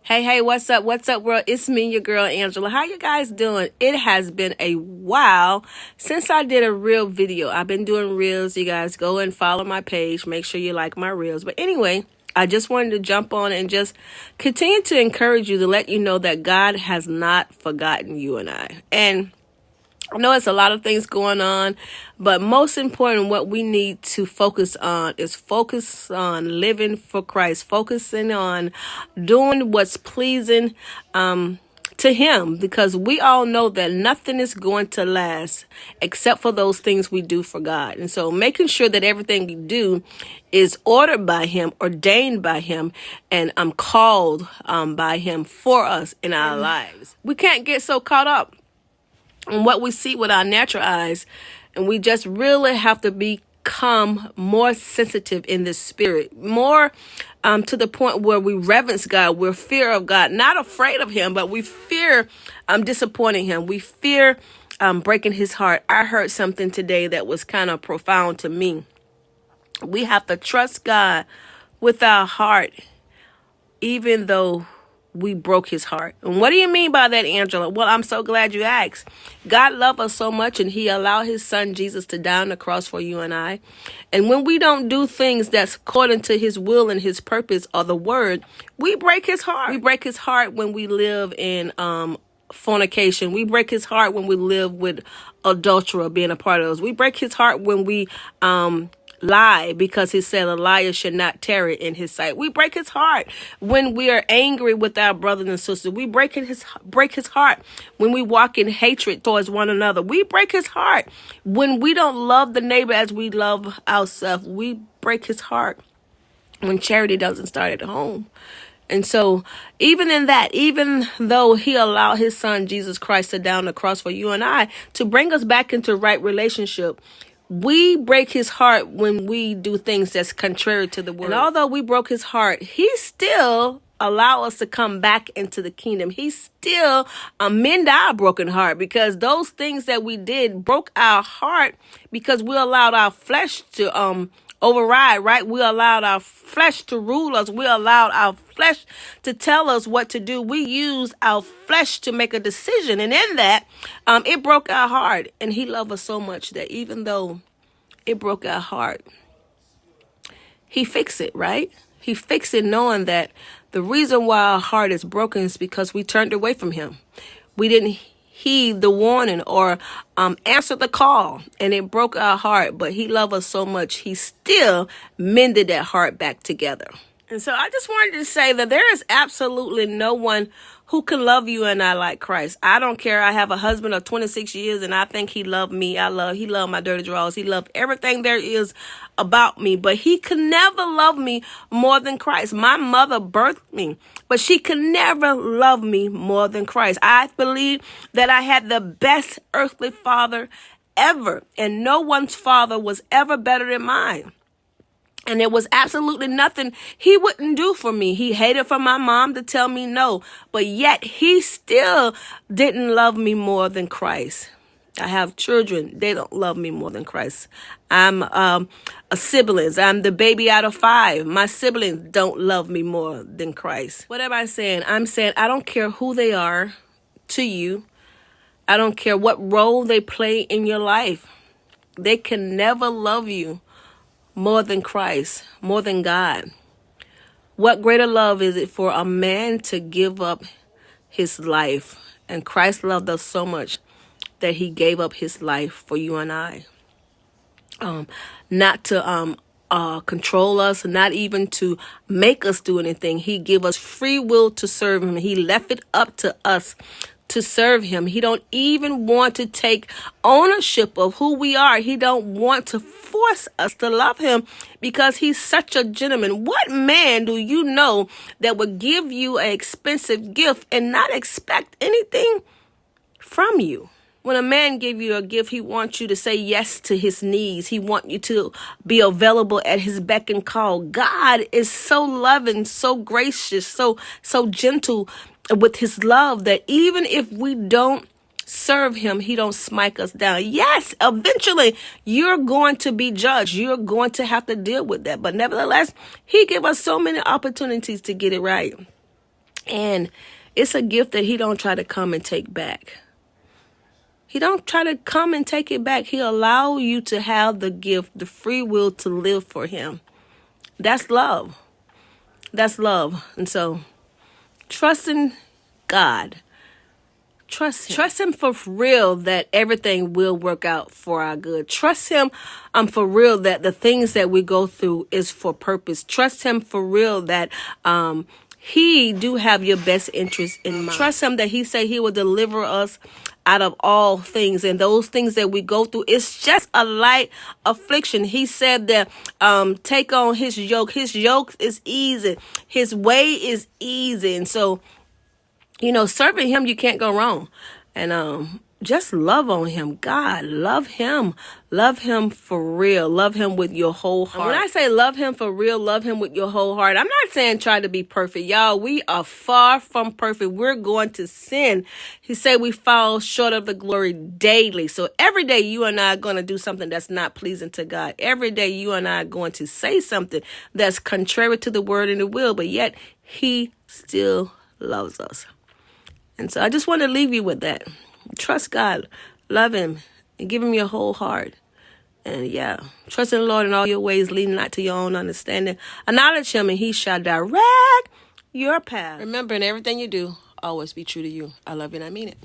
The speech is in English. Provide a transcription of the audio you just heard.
Hey, what's up? What's up, world? It's me, your girl, Angela. How you guys doing? It has been a while since I did a reel video. I've been doing reels. You guys go and follow my page. Make sure you like my reels. But anyway, I just wanted to jump on and just continue to encourage you to let you know that God has not forgotten you and I. And I know it's a lot of things going on, but most important, what we need to focus on is focus on living for Christ, focusing on doing what's pleasing to Him, because we all know that nothing is going to last except for those things we do for God. And so making sure that everything we do is ordered by Him, ordained by Him, and called by Him for us in our lives. We can't get so caught up and what we see with our natural eyes, and we just really have to become more sensitive in the spirit, more to the point where we reverence God, we're fear of God, not afraid of Him, but we fear disappointing Him, we fear breaking His heart. I heard something today that was kind of profound to me. We have to trust God with our heart, even though we broke His heart. And what do you mean by that, Angela? Well, I'm so glad you asked. God loved us so much, and He allowed His Son Jesus to die on the cross for you and I. And when we don't do things that's according to His will and His purpose or the word, we break His heart. We break His heart when we live in fornication. We break His heart when we live with adultery, being a part of those. We break His heart when we lie, because He said a liar should not tarry in His sight. We break His heart when we are angry with our brothers and sisters. We break His heart when we walk in hatred towards one another. We break His heart when we don't love the neighbor as we love ourselves. We break His heart when charity doesn't start at home. And so even in that, even though He allowed His Son Jesus Christ to die on the cross for you and I to bring us back into right relationship, we break His heart when we do things that's contrary to the word. And although we broke His heart, He still allow us to come back into the kingdom. He still mend our broken heart, because those things that we did broke our heart because we allowed our flesh to override, right? We allowed our flesh to rule us. We allowed our flesh to tell us what to do. We used our flesh to make a decision. And in that, it broke our heart. And He loved us so much that even though it broke our heart, He fixed it, right? He fixed it, knowing that the reason why our heart is broken is because we turned away from Him. We didn't heed the warning or answer the call, and it broke our heart. But He loved us so much, He still mended that heart back together. And so I just wanted to say that there is absolutely no one who can love you and I like Christ. I don't care. I have a husband of 26 years, and I think he loved me. He loved my dirty drawers. He loved everything there is about me, but He could never love me more than Christ. My mother birthed me, but she could never love me more than Christ. I believe that I had the best earthly father ever, and no one's father was ever better than mine. And there was absolutely nothing He wouldn't do for me. He hated for my mom to tell me no, but yet He still didn't love me more than Christ. I have children. They don't love me more than Christ. I'm a siblings. I'm the baby out of 5. My siblings don't love me more than Christ. What am I saying? I'm saying I don't care who they are to you. I don't care what role they play in your life. They can never love you more than Christ, more than God. What greater love is it for a man to give up his life? And Christ loved us so much that He gave up His life for you and I. Not to control us, not even to make us do anything. He gave us free will to serve Him. He left it up to us to serve Him. He don't even want to take ownership of who we are. He don't want to force us to love Him, because He's such a gentleman. What man do you know that would give you an expensive gift and not expect anything from you? When a man give you a gift, he wants you to say yes to his needs. He wants you to be available at his beck and call. God is so loving, so gracious, so gentle with His love, that even if we don't serve Him, He don't smite us down. Yes, eventually you're going to be judged. You're going to have to deal with that. But nevertheless, He gave us so many opportunities to get it right. And it's a gift that he don't try to come and take back. He don't try to come and take it back. He allow you to have the gift, the free will to live for him. That's love. That's love. And so trust in God. Trust him for real that everything will work out for our good. Trust him for real that the things that we go through is for purpose. Trust him for real that he do have your best interest in mind. Trust him that he say he will deliver us out of all things, and those things that we go through, it's just a light affliction. He said that take on his yoke. His yoke is easy. His way is easy. And so, serving him, you can't go wrong. And just love on him. God, love him. Love him for real. Love him with your whole heart. And when I say love him for real, love him with your whole heart, I'm not saying try to be perfect. Y'all, we are far from perfect. We're going to sin. He said we fall short of the glory daily. So every day you and I are going to do something that's not pleasing to God. Every day you and I are going to say something that's contrary to the word and the will, but yet he still loves us. And so I just want to leave you with that. Trust God, love him, and give him your whole heart. And trust in the Lord in all your ways, leading not to your own understanding. Acknowledge him, and he shall direct your path. Remember, in everything you do, always be true to you. I love you, and I mean it.